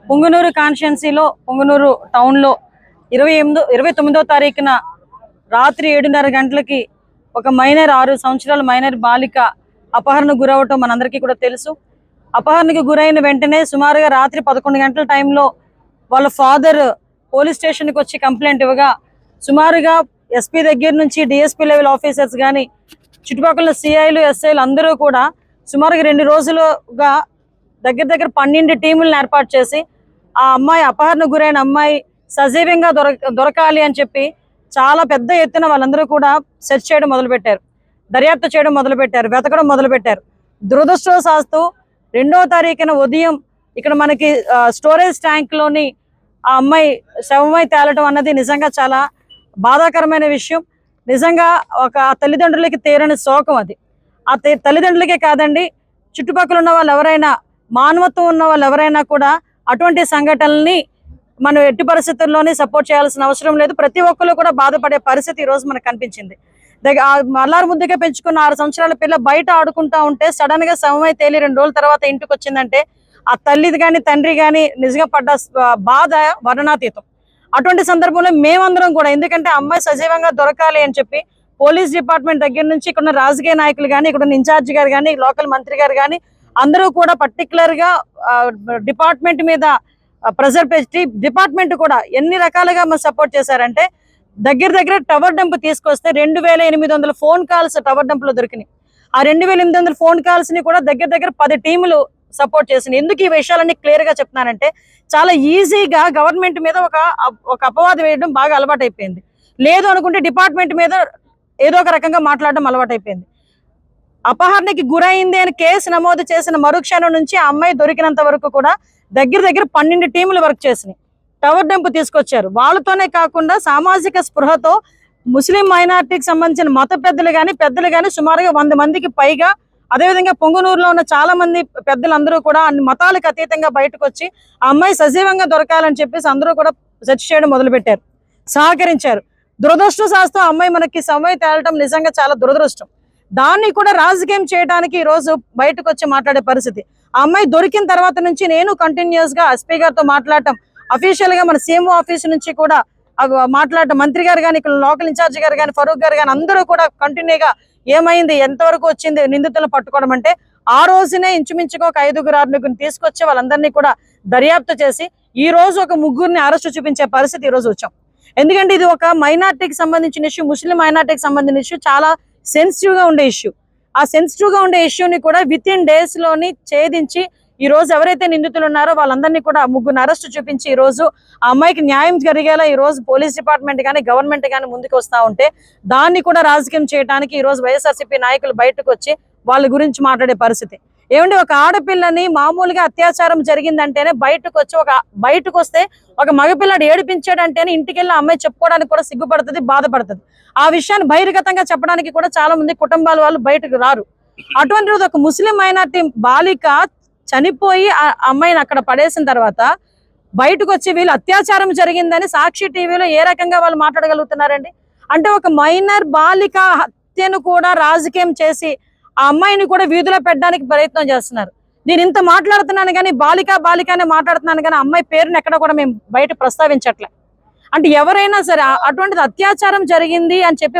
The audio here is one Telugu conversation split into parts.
పొంగనూరు కాన్స్టిట్యున్సీలో పొంగనూరు టౌన్లో 29వ తారీఖున రాత్రి 7:30 గంటలకి ఒక మైనర్ 6 సంవత్సరాల మైనర్ బాలిక అపహరణకు గురవటం మనందరికీ కూడా తెలుసు. అపహరణకు గురైన వెంటనే సుమారుగా రాత్రి 11 గంటల టైంలో వాళ్ళ ఫాదర్ పోలీస్ స్టేషన్కి వచ్చి కంప్లైంట్ ఇవ్వగా సుమారుగా ఎస్పీ దగ్గర నుంచి డిఎస్పీ లెవెల్ ఆఫీసర్స్ కానీ చుట్టుపక్కల సిఐలు ఎస్ఐలు అందరూ కూడా సుమారుగా 2 రోజులుగా దగ్గర 12 టీములను ఏర్పాటు చేసి ఆ అమ్మాయి అపహరణకు గురైన అమ్మాయి సజీవంగా దొరకాలి అని చెప్పి చాలా పెద్ద ఎత్తున వాళ్ళందరూ కూడా సెర్చ్ చేయడం మొదలుపెట్టారు, దర్యాప్తు చేయడం మొదలుపెట్టారు, వెతకడం మొదలుపెట్టారు. దురదృష్టవశాత్తు 2వ తారీఖున ఉదయం ఇక్కడ మనకి స్టోరేజ్ ట్యాంక్లోని ఆ అమ్మాయి శవమై తేలటం అన్నది నిజంగా చాలా బాధాకరమైన విషయం. నిజంగా ఒక తల్లిదండ్రులకి తీరని శోకం అది. ఆ తల్లిదండ్రులకే కాదండి, చుట్టుపక్కల ఉన్న వాళ్ళు ఎవరైనా, మానవత్వం ఉన్న వాళ్ళు ఎవరైనా కూడా అటువంటి సంఘటనల్ని మనం ఎట్టి పరిస్థితుల్లోనే సపోర్ట్ చేయాల్సిన అవసరం లేదు. ప్రతి ఒక్కరు కూడా బాధపడే పరిస్థితి ఈరోజు మనకు కనిపించింది. అల్లారు ముద్దుగా పెంచుకున్న 6 సంవత్సరాల పిల్ల బయట ఆడుకుంటా ఉంటే సడన్ గా శవమై తేలి 2 రోజుల తర్వాత ఇంటికి వచ్చిందంటే ఆ తల్లిది కానీ తండ్రి కానీ నిజంగా పడ్డ బాధ వర్ణనాతీతం. అటువంటి సందర్భంలో మేమందరం కూడా, ఎందుకంటే అమ్మాయి సజీవంగా దొరకాలి అని చెప్పి పోలీస్ డిపార్ట్మెంట్ దగ్గర నుంచి ఇక్కడ రాజకీయ నాయకులు కానీ, ఇక్కడ ఇన్ఛార్జి గారు కానీ, లోకల్ మంత్రి గారు కానీ అందరూ కూడా పర్టికులర్ గా డిపార్ట్మెంట్ మీద ప్రెజర్ పెట్టి డిపార్ట్మెంట్ కూడా ఎన్ని రకాలుగా సపోర్ట్ చేశారంటే దగ్గర టవర్ డంప్ తీసుకొస్తే 2800 ఫోన్ కాల్స్ టవర్ డంప్ లో దొరికినాయి. ఆ 2800 ఫోన్ కాల్స్ ని కూడా దగ్గర 10 టీములు సపోర్ట్ చేసినాయి. ఎందుకు ఈ విషయాలన్నీ క్లియర్ గా చెప్తున్నానంటే చాలా ఈజీగా గవర్నమెంట్ మీద ఒక అపవాదం వేయడం బాగా అలవాటు అయిపోయింది. లేదు అనుకుంటే డిపార్ట్మెంట్ మీద ఏదో ఒక రకంగా మాట్లాడడం అలవాటు అయిపోయింది. అపహరణకి గురైంది అని కేసు నమోదు చేసిన మరుక్షణం నుంచి ఆ అమ్మాయి దొరికినంత వరకు కూడా దగ్గర 12 టీములు వర్క్ చేసినాయి. టవర్ డంప్ తీసుకొచ్చారు. వాళ్ళతోనే కాకుండా సామాజిక స్పృహతో ముస్లిం మైనారిటీకి సంబంధించిన మత పెద్దలు కానీ సుమారుగా 100 మందికి పైగా, అదేవిధంగా పొంగనూరులో ఉన్న చాలా మంది పెద్దలందరూ కూడా అన్ని మతాలకు అతీతంగా బయటకు వచ్చి ఆ అమ్మాయి సజీవంగా దొరకాలని చెప్పేసి అందరూ కూడా సెర్చ్ చేయడం మొదలుపెట్టారు, సహకరించారు. దురదృష్టవశాత్తు ఆ అమ్మాయి మనకి సమయం తేలటం నిజంగా చాలా దురదృష్టం. దాన్ని కూడా రాజకీయం చేయడానికి ఈ రోజు బయటకు వచ్చి మాట్లాడే పరిస్థితి. ఆ అమ్మాయి దొరికిన తర్వాత నుంచి నేను కంటిన్యూస్ గా ఎస్పీ గారితో మాట్లాడటం, అఫీషియల్ గా మన సీఎంఓ ఆఫీస్ నుంచి కూడా మాట్లాడటం, మంత్రి గారు కానీ, ఇక్కడ లోకల్ ఇన్ఛార్జి గారు కానీ, ఫరూక్ గారు కానీ అందరూ కూడా కంటిన్యూగా ఏమైంది, ఎంతవరకు వచ్చింది నిందితులను పట్టుకోవడం అంటే ఆ రోజునే ఇంచుమించుగా ఒక 5-6 తీసుకొచ్చి వాళ్ళందరినీ కూడా దర్యాప్తు చేసి ఈ రోజు ఒక 3 అరెస్టు చూపించే పరిస్థితి ఈ రోజు వచ్చాం. ఎందుకంటే ఇది ఒక మైనార్టీకి సంబంధించిన ఇష్యూ, ముస్లిం మైనార్టీకి సంబంధించిన ఇష్యూ, చాలా సెన్సిటివ్ గా ఉండే ఇష్యూ. ఆ సెన్సిటివ్ గా ఉండే ఇష్యూని కూడా వితిన్ డేస్ లోని ఛేదించి ఈ రోజు ఎవరైతే నిందితులు ఉన్నారో వాళ్ళందరినీ కూడా 3 అరెస్టు చూపించి ఈ రోజు ఆ అమ్మాయికి న్యాయం జరిగేలా ఈ రోజు పోలీస్ డిపార్ట్మెంట్ కానీ, గవర్నమెంట్ కానీ ముందుకు వస్తా ఉంటే దాన్ని కూడా రాజకీయం చేయడానికి ఈ రోజు వైఎస్ఆర్సీపీ నాయకులు బయటకు వచ్చి వాళ్ళ గురించి మాట్లాడే పరిస్థితి. ఏమంటే ఒక ఆడపిల్లని మామూలుగా అత్యాచారం జరిగిందంటేనే బయటకు వస్తే ఒక మగపిల్లాడు ఏడిపించాడంటేనే ఇంటికి వెళ్ళి అమ్మాయి చెప్పుకోవడానికి కూడా సిగ్గుపడుతుంది, బాధపడుతుంది. ఆ విషయాన్ని బహిర్గతంగా చెప్పడానికి కూడా చాలా మంది కుటుంబాల వాళ్ళు బయటకు రారు. అటువంటి రోజు ఒక ముస్లిం మైనార్టీ బాలిక చనిపోయి ఆ అమ్మాయిని అక్కడ పడేసిన తర్వాత బయటకు వచ్చి వీళ్ళు అత్యాచారం జరిగిందని సాక్షి టీవీలో ఏ రకంగా వాళ్ళు మాట్లాడగలుగుతున్నారండి? అంటే ఒక మైనర్ బాలిక హత్యను కూడా రాజకీయం చేసి ఆ అమ్మాయిని కూడా వీధిలో పెట్టడానికి ప్రయత్నం చేస్తున్నారు. నేను ఇంత మాట్లాడుతున్నాను కానీ బాలికనే మాట్లాడుతున్నాను కానీ అమ్మాయి పేరుని ఎక్కడ కూడా మేము బయట ప్రస్తావించట్లే. అంటే ఎవరైనా సరే అటువంటిది అత్యాచారం జరిగింది అని చెప్పి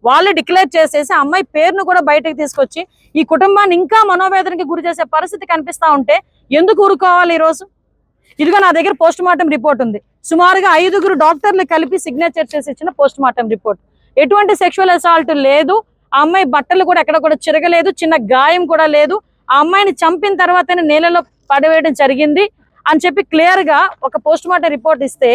వాళ్ళే డిక్లేర్ చేసేసి అమ్మాయి పేరును కూడా బయటకు తీసుకొచ్చి ఈ కుటుంబాన్ని ఇంకా మనోవేదనకి గురి చేసే పరిస్థితి కనిపిస్తా ఉంటే ఎందుకు ఊరుకోవాలి? ఈ రోజు ఇదిగో నా దగ్గర పోస్ట్ మార్టం రిపోర్ట్ ఉంది. సుమారుగా 5 డాక్టర్లు కలిపి సిగ్నేచర్ చేసి ఇచ్చిన పోస్ట్ మార్టం రిపోర్ట్. ఎటువంటి సెక్షువల్ అసాల్ట్ లేదు, ఆ అమ్మాయి బట్టలు కూడా ఎక్కడ కూడా చిరగలేదు, చిన్న గాయం కూడా లేదు, ఆ అమ్మాయిని చంపిన తర్వాతనే నేలలో పడవేయడం జరిగింది అని చెప్పి క్లియర్ గా ఒక పోస్ట్ మార్టం రిపోర్ట్ ఇస్తే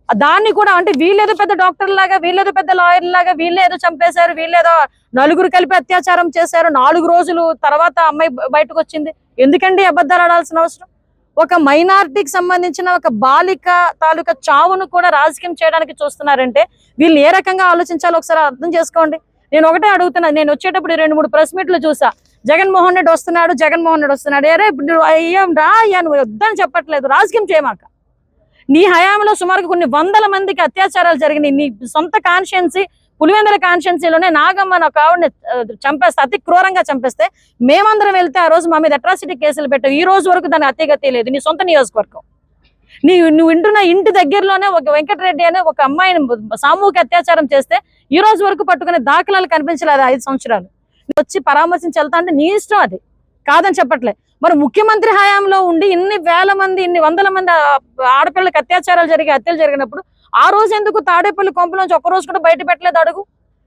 దాన్ని కూడా అంటే వీళ్ళేదో పెద్ద డాక్టర్ లాగా, వీళ్ళేదో పెద్ద లాయర్ లాగా, వీళ్ళేదో చంపేశారు, వీళ్ళేదో 4 కలిపి అత్యాచారం చేశారు, 4 రోజులు తర్వాత అమ్మాయి బయటకు వచ్చింది. ఎందుకండి అబద్ధాలు ఆడాల్సిన అవసరం? ఒక మైనారిటీకి సంబంధించిన ఒక బాలిక తాలూకా చావును కూడా రాజకీయం చేయడానికి చూస్తున్నారంటే వీళ్ళు ఏ రకంగా ఆలోచించాలో ఒకసారి అర్థం చేసుకోండి. నేను ఒకటే అడుగుతున్నా, నేను వచ్చేటప్పుడు 2-3 ప్రెస్ మీట్లు చూసా, జగన్మోహన్ రెడ్డి వస్తున్నాడు. అరే ఇప్పుడు అయ్యాం రా అయ్యా, నువ్వు వద్దని చెప్పట్లేదు, రాజకీయం చేయమాక. నీ హయాంలో సుమారుగా కొన్ని 100 మందికి అత్యాచారాలు జరిగినాయి. నీ సొంత కాన్షియన్సీ పులివెందుల కాన్స్టిట్యున్సీలోనే నాగమ్మ ఒక ఆవిడని చంపేస్తే, అతి క్రూరంగా చంపేస్తే మేమందరం వెళ్తే ఆ రోజు మా మీద అట్రాసిటీ కేసులు పెట్టావు. ఈ రోజు వరకు దాని అతిగతి లేదు. నీ సొంత నియోజకవర్గం, నువ్వు వింటున్న ఇంటి దగ్గరలోనే ఒక వెంకటరెడ్డి అనే ఒక అమ్మాయిని సామూహిక అత్యాచారం చేస్తే ఈ రోజు వరకు పట్టుకునే దాఖలాలు కనిపించలేదు. 5 సంవత్సరాలు వచ్చి పరామర్శించి వెళ్తా అంటే నీ ఇష్టం, అది కాదని చెప్పట్లే. మరి ముఖ్యమంత్రి హయాంలో ఉండి ఇన్ని వేల మంది, ఇన్ని వందల మంది ఆడపిల్లలకు అత్యాచారాలు హత్యలు జరిగినప్పుడు ఆ రోజు ఎందుకు తాడేపల్లి కొంపలోంచి ఒక్క రోజు కూడా బయట పెట్టలేదు అడుగు?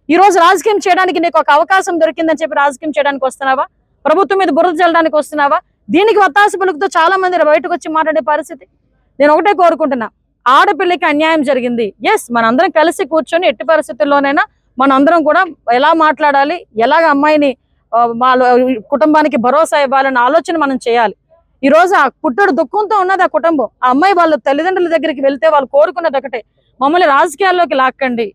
ఈ రోజు రాజకీయం చేయడానికి నీకు ఒక అవకాశం దొరికిందని చెప్పి రాజకీయం చేయడానికి వస్తున్నావా? ప్రభుత్వం మీద బురద చల్లడానికి వస్తున్నావా? దీనికి వత్తాసు పలుకుతూ చాలా మంది బయటకు వచ్చి మాట్లాడే పరిస్థితి. నేను ఒకటే కోరుకుంటున్నా, ఆడపిల్లకి అన్యాయం జరిగింది, ఎస్ మనందరం కలిసి కూర్చొని ఎట్టి పరిస్థితుల్లోనైనా మనందరం కూడా ఎలా మాట్లాడాలి, ఎలాగ అమ్మాయిని వాళ్ళ కుటుంబానికి భరోసా ఇవ్వాలన్న ఆలోచన మనం చేయాలి. ఈ రోజు ఆ పుట్టడు దుఃఖంతో ఉన్నది ఆ కుటుంబం. ఆ అమ్మాయి వాళ్ళ తల్లిదండ్రుల దగ్గరికి వెళ్తే వాళ్ళు కోరుకున్నది ఒకటే, మమ్మల్ని రాజకీయాల్లోకి లాక్కండి,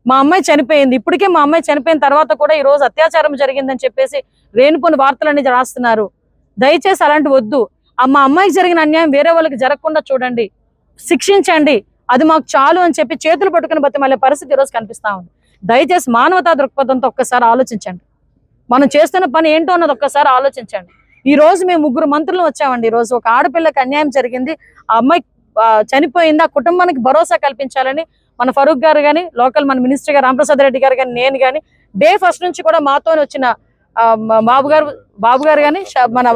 మా అమ్మాయి చనిపోయింది. ఇప్పటికే మా అమ్మాయి చనిపోయిన తర్వాత కూడా ఈ రోజు అత్యాచారం జరిగిందని చెప్పేసి రేణుపోని వార్తలన్నీ రాస్తున్నారు. దయచేసి అలాంటి వద్దు. మా అమ్మాయికి జరిగిన అన్యాయం వేరే వాళ్ళకి జరగకుండా చూడండి, శిక్షించండి, అది మాకు చాలు అని చెప్పి చేతులు పట్టుకుని బతిమాలే పరిస్థితి ఈరోజు కనిపిస్తా ఉంది. దయచేసి మానవతా దృక్పథంతో ఒక్కసారి ఆలోచించండి. మనం చేస్తున్న పని ఏంటో అన్నది ఒక్కసారి ఆలోచించండి. ఈ రోజు మేము 3 మంత్రులు వచ్చామండి. ఈ రోజు ఒక ఆడపిల్లకి అన్యాయం జరిగింది, ఆ అమ్మాయి చనిపోయింది, ఆ కుటుంబానికి భరోసా కల్పించాలని మన ఫరూక్ గారు కానీ, లోకల్ మన మినిస్టర్ గారు రామప్రసాద్ రెడ్డి గారు కానీ, నేను కానీ డే ఫస్ట్ నుంచి కూడా మాతో వచ్చిన బాబు గారు కానీ, మన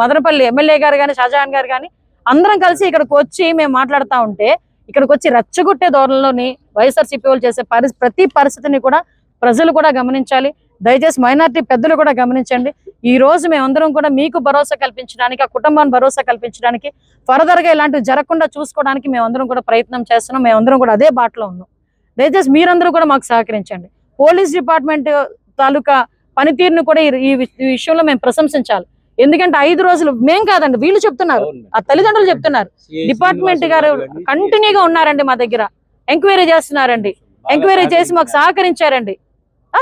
మదనపల్లి ఎమ్మెల్యే గారు కానీ, షాజహాన్ గారు కానీ అందరం కలిసి ఇక్కడికి వచ్చి మేము మాట్లాడుతూ ఉంటే, ఇక్కడికి వచ్చి రెచ్చగొట్టే ధోరణిలోని వైఎస్ఆర్సీపీ వాళ్ళు చేసే ప్రతి పరిస్థితిని కూడా ప్రజలు కూడా గమనించాలి. దయచేసి మైనారిటీ పెద్దలు కూడా గమనించండి. ఈ రోజు మేమందరం కూడా మీకు భరోసా కల్పించడానికి, ఆ కుటుంబాన్ని భరోసా కల్పించడానికి, ఫర్దర్ గా ఇలాంటివి జరగకుండా చూసుకోవడానికి మేమందరం కూడా ప్రయత్నం చేస్తున్నాం. మేమందరం కూడా అదే బాటలో ఉన్నాం. దయచేసి మీరందరూ కూడా మాకు సహకరించండి. పోలీస్ డిపార్ట్మెంట్ తాలూకా పనితీరును కూడా ఈ విషయంలో మేము ప్రశంసించాలి. ఎందుకంటే 5 రోజులు మేం కాదండి, వీళ్ళు చెప్తున్నారు, ఆ తల్లిదండ్రులు చెప్తున్నారు. డిపార్ట్మెంట్ గారు కంటిన్యూగా ఉన్నారండి, మా దగ్గర ఎంక్వైరీ చేస్తున్నారండి, ఎంక్వైరీ చేసి మాకు సహకరించారండి.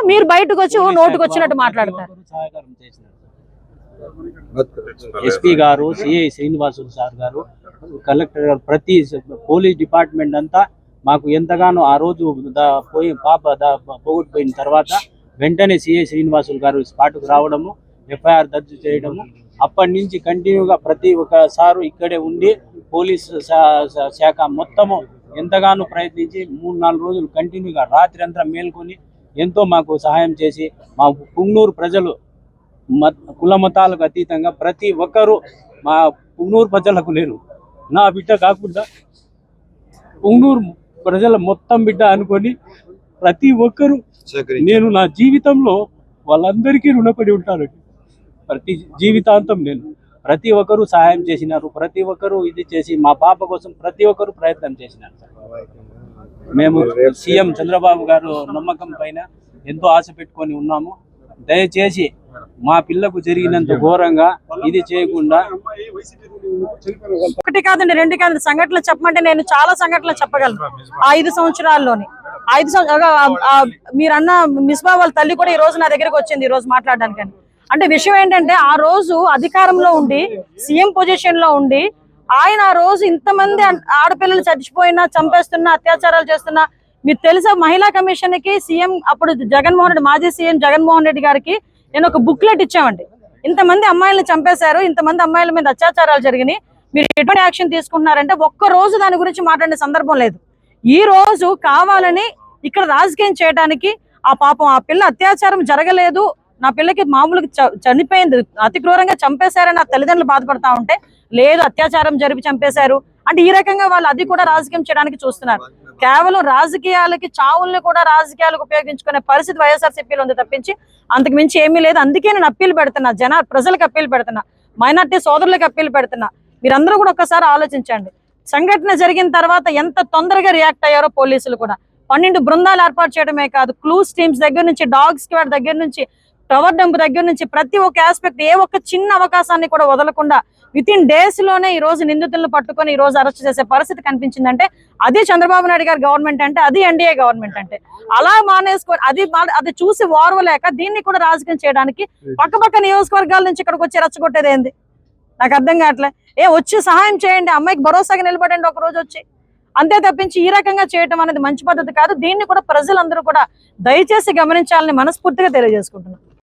మీరు బయటకు వచ్చి నోటుకు వచ్చినట్టు మాట్లాడతారు. ఎస్పీ గారు, సిఐ శ్రీనివాసులు సార్ గారు, కలెక్టర్ గారు, ప్రతి పోలీస్ డిపార్ట్మెంట్ అంతా మాకు ఎంతగానో ఆ రోజు పోగొట్టిపోయిన తర్వాత వెంటనే సిఐ శ్రీనివాసులు గారు స్పాట్కు రావడము, ఎఫ్ఐఆర్ దర్జు చేయడము, అప్పటి నుంచి కంటిన్యూగా ప్రతి ఒక్కసారి ఇక్కడే ఉండి పోలీస్ శాఖ మొత్తము ఎంతగానో ప్రయత్నించి 3-4 రోజులు కంటిన్యూగా రాత్రి అంతా మేల్కొని ఎంతో మాకు సహాయం చేసి, మా పుంగనూరు ప్రజలు కుల మతాలకు అతీతంగా ప్రతి ఒక్కరూ మా పుంగనూరు ప్రజలకు లేరు, నా బిడ్డ కాకుండా పుంగనూరు ప్రజల మొత్తం బిడ్డ అనుకొని ప్రతి ఒక్కరూ, నేను నా జీవితంలో వాళ్ళందరికీ రుణపడి ఉంటానండి. ప్రతి జీవితాంతం నేను ప్రతి ఒక్కరూ సహాయం చేసినారు, ప్రతి ఒక్కరూ ఇది చేసి మా పాప కోసం ప్రతి ఒక్కరూ ప్రయత్నం చేసినారు. మేము సీఎం చంద్రబాబు గారు నమ్మకం పైన ఎంతో ఆశ పెట్టుకొని ఉన్నాము. దయచేసి మా పిల్లకు జరిగినంత ఘోరంగా ఇది చేయకుండా. 1 కాదండి, 2 కాదండి, సంఘటనలు చెప్పమంటే నేను చాలా సంఘటనలు చెప్పగలను. 5 సంవత్సరాల్లోని మీరన్న మిస్బా వాళ్ళ తల్లి కూడా ఈ రోజు నా దగ్గరకు వచ్చింది ఈ రోజు మాట్లాడడానికి. అంటే విషయం ఏంటంటే, ఆ రోజు అధికారంలో ఉండి సీఎం పొజిషన్ లో ఉండి ఆయన ఆ రోజు ఇంతమంది ఆడపిల్లలు చచ్చిపోయినా, చంపేస్తున్నా, అత్యాచారాలు చేస్తున్నా, మీరు తెలుసా మహిళా కమిషన్ కి సీఎం అప్పుడు జగన్మోహన్ రెడ్డి, మాజీ సీఎం జగన్మోహన్ రెడ్డి గారికి నేను ఒక బుక్లెట్ ఇచ్చామండి. ఇంతమంది అమ్మాయిలను చంపేశారు, ఇంతమంది అమ్మాయిల మీద అత్యాచారాలు జరిగినాయి, మీరు ఎటువంటి యాక్షన్ తీసుకుంటున్నారంటే ఒక్క రోజు దాని గురించి మాట్లాడే సందర్భం లేదు. ఈ రోజు కావాలని ఇక్కడ రాజకీయం చేయడానికి, ఆ పాపం ఆ పిల్ల అత్యాచారం జరగలేదు, నా పిల్లకి మామూలుగా చనిపోయింది, అతి క్రూరంగా చంపేశారని ఆ తల్లిదండ్రులు బాధపడతా ఉంటే, లేదు అత్యాచారం జరిపి చంపేశారు అంటే ఈ రకంగా వాళ్ళు అది కూడా రాజకీయం చేయడానికి చూస్తున్నారు. కేవలం రాజకీయాలకి, చావుల్ని కూడా రాజకీయాలకు ఉపయోగించుకునే పరిస్థితి వైఎస్ఆర్సీపీలో ఉంది తప్పించి అంతకు మించి ఏమీ లేదు. అందుకే నేను అప్పీల్ పెడుతున్నా, ప్రజలకు అప్పీల్ పెడుతున్నా, మైనార్టీ సోదరులకు అప్పీల్ పెడుతున్నా. మీరందరూ కూడా ఒక్కసారి ఆలోచించండి. సంఘటన జరిగిన తర్వాత ఎంత తొందరగా రియాక్ట్ అయ్యారో పోలీసులు కూడా. 12 బృందాలు ఏర్పాటు చేయడమే కాదు, క్లూస్ టీమ్స్ దగ్గర నుంచి, డాగ్ స్క్వాడ్ దగ్గర నుంచి, టవర్ డంప్ దగ్గర నుంచి ప్రతి ఒక్క ఆస్పెక్ట్, ఏ ఒక్క చిన్న అవకాశాన్ని కూడా వదలకుండా వితిన్ డేస్ లోనే ఈ రోజు నిందితులను పట్టుకొని ఈ రోజు అరెస్ట్ చేసే పరిస్థితి కనిపించిందంటే అది చంద్రబాబు నాయుడు గారి గవర్నమెంట్ అంటే, అది ఎన్డీఏ గవర్నమెంట్ అంటే. అలా మానేసుకొని అది చూసి ఓర్వలేక దీన్ని కూడా రాజకీయం చేయడానికి పక్క నియోజకవర్గాల నుంచి ఇక్కడికి వచ్చి రెచ్చగొట్టేది ఏంది నాకు అర్థం కావట్లే. వచ్చి సహాయం చేయండి, అమ్మాయికి భరోసాగా నిలబడండి, ఒక రోజు వచ్చి అంతే తప్పించి ఈ రకంగా చేయటం అనేది మంచి పద్ధతి కాదు. దీన్ని కూడా ప్రజలందరూ కూడా దయచేసి గమనించాలని మనస్ఫూర్తిగా తెలియజేసుకుంటున్నాను.